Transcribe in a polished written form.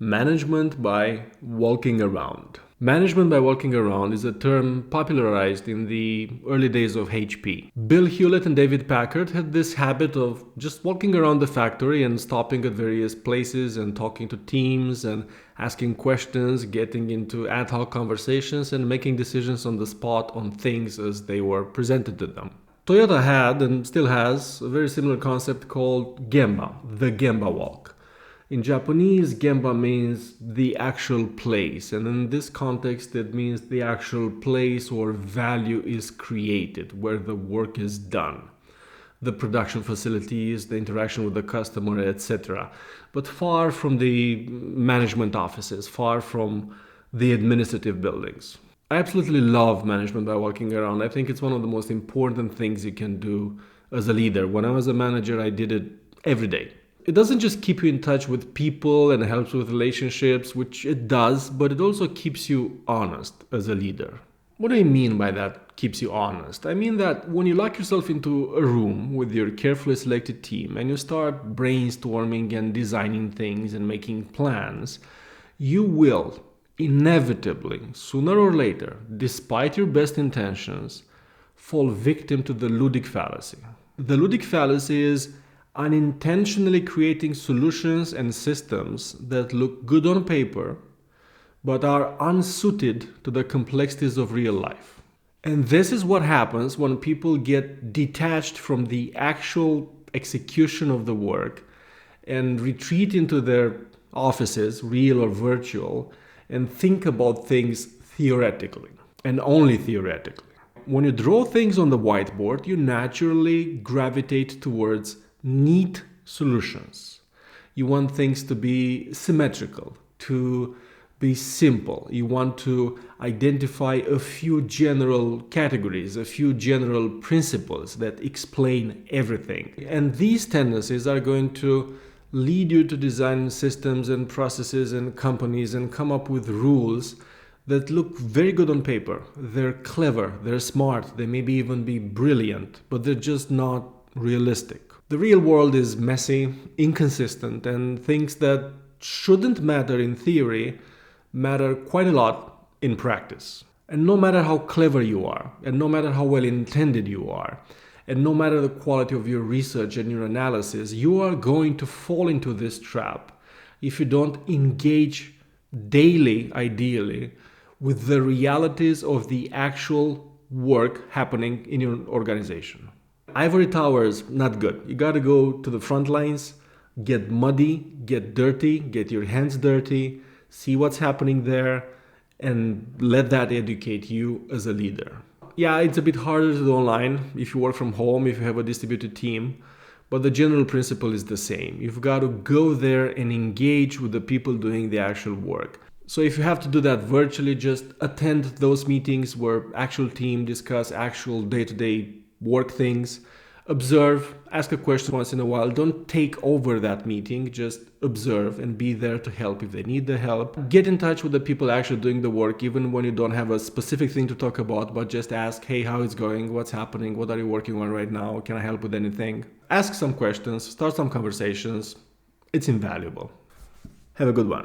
Management by walking around. Management by walking around is a term popularized in the early days of HP. Bill Hewlett and David Packard had this habit of just walking around the factory and stopping at various places and talking to teams and asking questions, getting into ad hoc conversations and making decisions on the spot on things as they were presented to them. Toyota had and still has a very similar concept called Gemba, the Gemba walk. In Japanese, Gemba means the actual place, and in this context, it means the actual place where value is created, where the work is done. The production facilities, the interaction with the customer, etc. But far from the management offices, far from the administrative buildings. I absolutely love management by walking around. I think it's one of the most important things you can do as a leader. When I was a manager, I did it every day. It doesn't just keep you in touch with people and helps with relationships, which it does, but it also keeps you honest as a leader. What do I mean by that keeps you honest? I mean that when you lock yourself into a room with your carefully selected team and you start brainstorming and designing things and making plans, you will inevitably, sooner or later, despite your best intentions, fall victim to the ludic fallacy. The ludic fallacy is unintentionally creating solutions and systems that look good on paper but are unsuited to the complexities of real life. And this is what happens when people get detached from the actual execution of the work and retreat into their offices, real or virtual, and think about things theoretically and only theoretically. When you draw things on the whiteboard, you naturally gravitate towards neat solutions. You want things to be symmetrical, to be simple. You want to identify a few general categories, a few general principles that explain everything. And these tendencies are going to lead you to design systems and processes and companies and come up with rules that look very good on paper. They're clever, they're smart, they maybe even be brilliant, but they're just not realistic. The real world is messy, inconsistent, and things that shouldn't matter in theory matter quite a lot in practice. And no matter how clever you are, and no matter how well intended you are, and no matter the quality of your research and your analysis, you are going to fall into this trap if you don't engage daily, ideally, with the realities of the actual work happening in your organization. Ivory towers, not good. You gotta go to the front lines, get muddy, get dirty, get your hands dirty, see what's happening there, and let that educate you as a leader. Yeah, it's a bit harder to do online if you work from home, if you have a distributed team, but the general principle is the same. You've got to go there and engage with the people doing the actual work. So if you have to do that virtually, just attend those meetings where actual team discuss actual day-to-day work things, observe, ask a question once in a while. Don't take over that meeting, just observe and be there to help if they need the help. Get in touch with the people actually doing the work, even when you don't have a specific thing to talk about, but just ask, hey, how it's going, what's happening, what are you working on right now, can I help with anything? Ask some questions, start some conversations. It's invaluable. Have a good one.